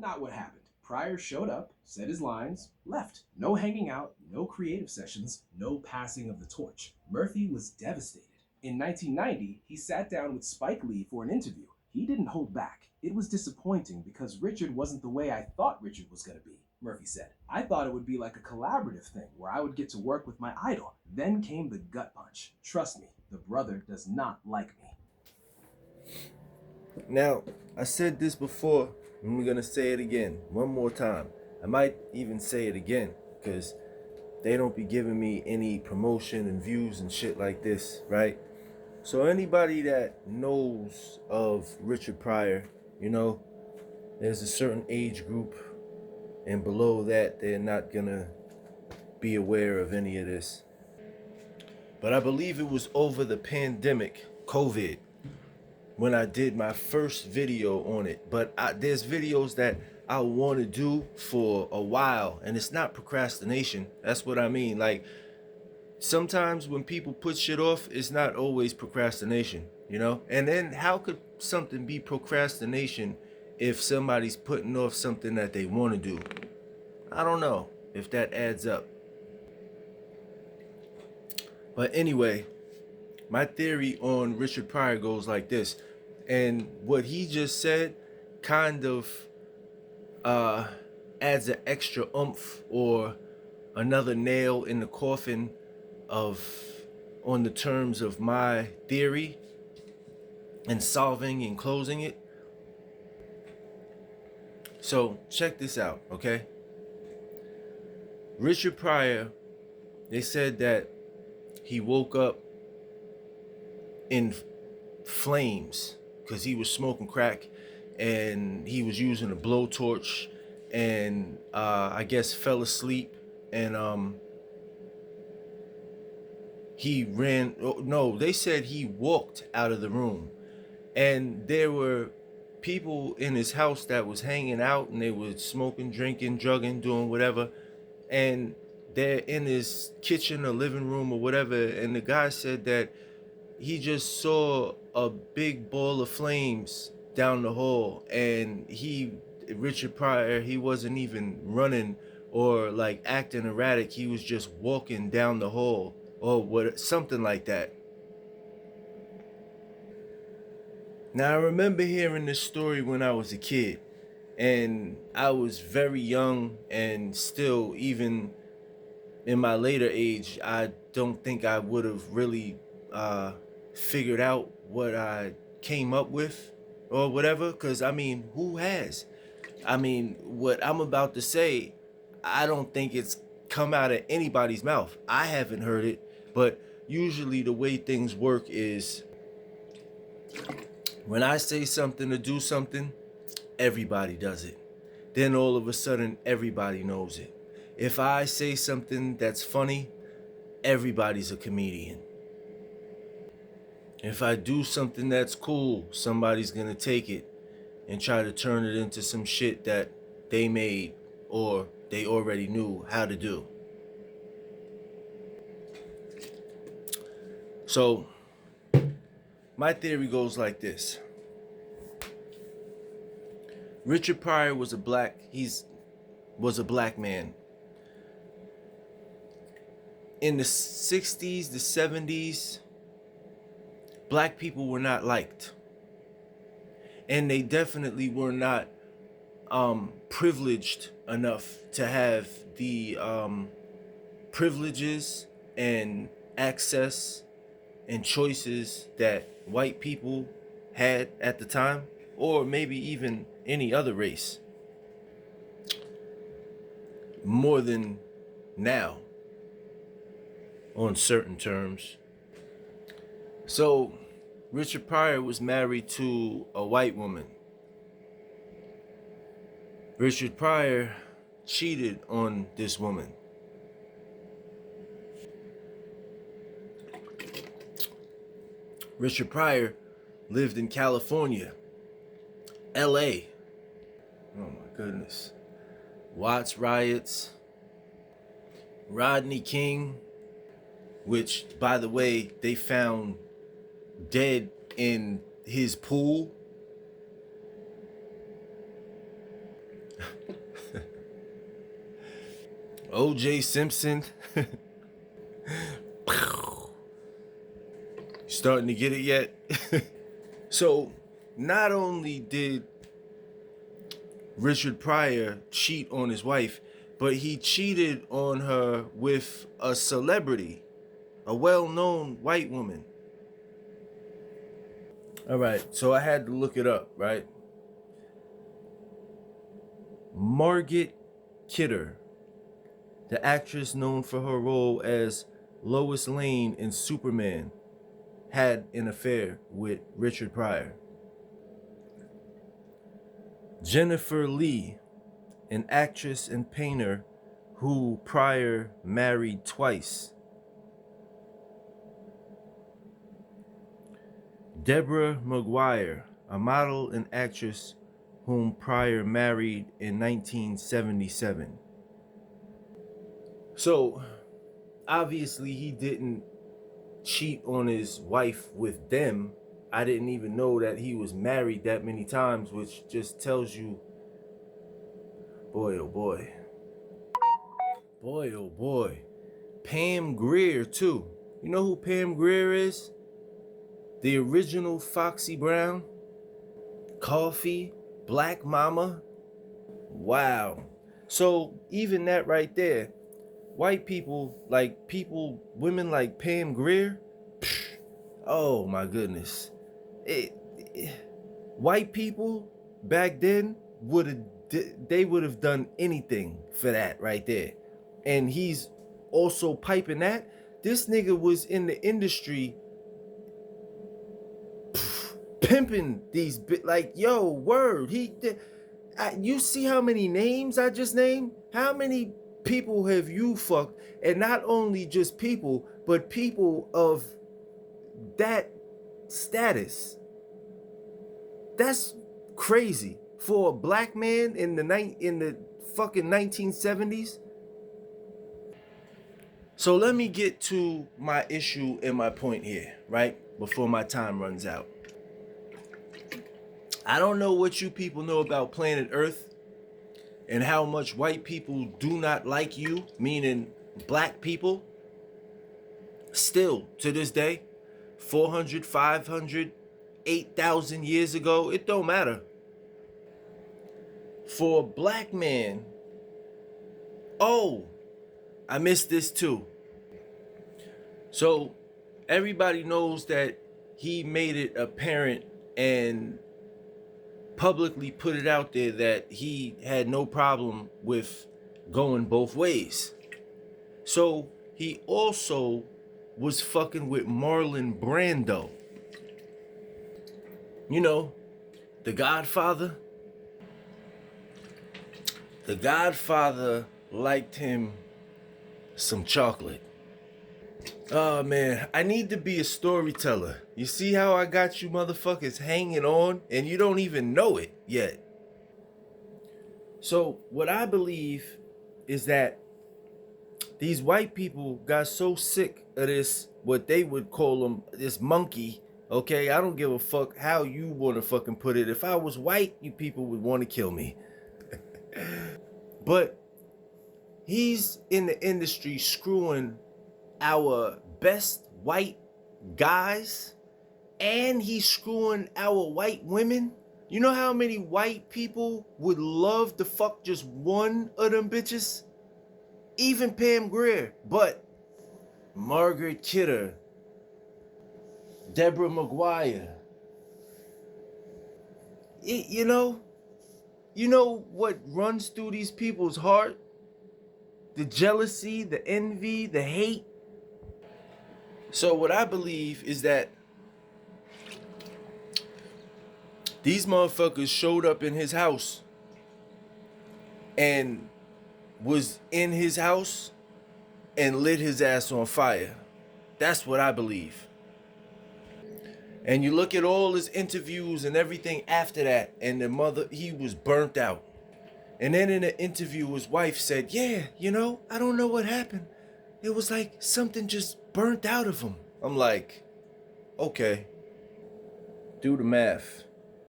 not what happened. Pryor showed up, said his lines, left. No hanging out, no creative sessions, no passing of the torch. Murphy was devastated. In 1990, he sat down with Spike Lee for an interview. He didn't hold back. It was disappointing because Richard wasn't the way I thought Richard was going to be, Murphy said. I thought it would be like a collaborative thing where I would get to work with my idol. Then came the gut punch. Trust me, the brother does not like me. Now, I said this before, and we're gonna say it again one more time. I might even say it again, because they don't be giving me any promotion and views and shit like this, right? So anybody that knows of Richard Pryor, there's a certain age group, and below that, they're not gonna be aware of any of this. But I believe it was over the pandemic, COVID, when I did my first video on it. But there's videos that I want to do for a while, and it's not procrastination. That's what I mean. Like, sometimes when people put shit off, it's not always procrastination, And then how could something be procrastination if somebody's putting off something that they want to do? I don't know if that adds up. But anyway, my theory on Richard Pryor goes like this. And what he just said kind of adds an extra oomph or another nail in the coffin on the terms of my theory and solving and closing it. So check this out, okay? Richard Pryor, they said that he woke up in flames because he was smoking crack and he was using a blowtorch and I guess fell asleep and he ran. No, they said he walked out of the room, and there were people in his house that was hanging out and they were smoking, drinking, drugging, doing whatever, and they're in his kitchen or living room or whatever, and the guy said that he just saw a big ball of flames down the hall, and Richard Pryor, he wasn't even running or like acting erratic. He was just walking down the hall or something like that. Now, I remember hearing this story when I was a kid, and I was very young, and still, even in my later age, I don't think I would have really figured out what I came up with or whatever, because I mean, who has? I mean, what I'm about to say, I don't think it's come out of anybody's mouth. I haven't heard it, but usually the way things work is when I say something to do something, everybody does it. Then all of a sudden, everybody knows it. If I say something that's funny, everybody's a comedian. If I do something that's cool, somebody's gonna take it and try to turn it into some shit that they made or they already knew how to do. So, my theory goes like this. Richard Pryor was a black man. In the 60s, the 70s, black people were not liked. And they definitely were not privileged enough to have the privileges and access and choices that white people had at the time, or maybe even any other race, more than now on certain terms. So Richard Pryor was married to a white woman. Richard Pryor cheated on this woman. Richard Pryor lived in California, LA. Oh my goodness. Watts riots, Rodney King, which, by the way, they found dead in his pool. O.J. Simpson. Starting to get it yet? So, not only did Richard Pryor cheat on his wife, but he cheated on her with a celebrity, a well-known white woman. All right, so I had to look it up, right? Margaret Kidder, the actress known for her role as Lois Lane in Superman, had an affair with Richard Pryor. Jennifer Lee, an actress and painter who Pryor married twice. Deborah McGuire, a model and actress whom Pryor married in 1977. So, obviously he didn't cheat on his wife with them. I didn't even know that he was married that many times, which just tells you, boy, oh boy. Boy, oh boy. Pam Grier, too. You know who Pam Grier is? The original Foxy Brown? Coffee? Black Mama? Wow. So, even that right there, white people, like people, women like Pam Grier, oh my goodness. White people back then would have done anything for that right there. And he's also piping that. This nigga was in the industry pimping these like, yo, word. You see how many names I just named? How many people have you fucked? And not only just people, but people of that status. That's crazy for a black man in the fucking 1970s. So let me get to my issue and my point here, right? Before my time runs out. I don't know what you people know about planet Earth and how much white people do not like you, meaning black people. Still, to this day, 400, 500, 8,000 years ago, it don't matter. For a black man, oh, I missed this too. So, everybody knows that he made it apparent and publicly put it out there that he had no problem with going both ways. So, he also was fucking with Marlon Brando. You know, the Godfather. The Godfather liked him some chocolate. Oh man, I need to be a storyteller. You see how I got you motherfuckers hanging on and you don't even know it yet. So what I believe is that these white people got so sick of this, what they would call them, this monkey. Okay, I don't give a fuck how you want to fucking put it. If I was white, you people would want to kill me. But he's in the industry screwing our best white guys, and he's screwing our white women. You know how many white people would love to fuck just one of them bitches? Even Pam Grier. But Margaret Kidder, Deborah McGuire, you know what runs through these people's heart? The jealousy, the envy, the hate. So what I believe is that these motherfuckers showed up in his house and was in his house and lit his ass on fire. That's what I believe. And you look at all his interviews and everything after that, and he was burnt out. And then in an interview, his wife said, yeah, I don't know what happened. It was like something just burnt out of him. I'm like, okay, do the math.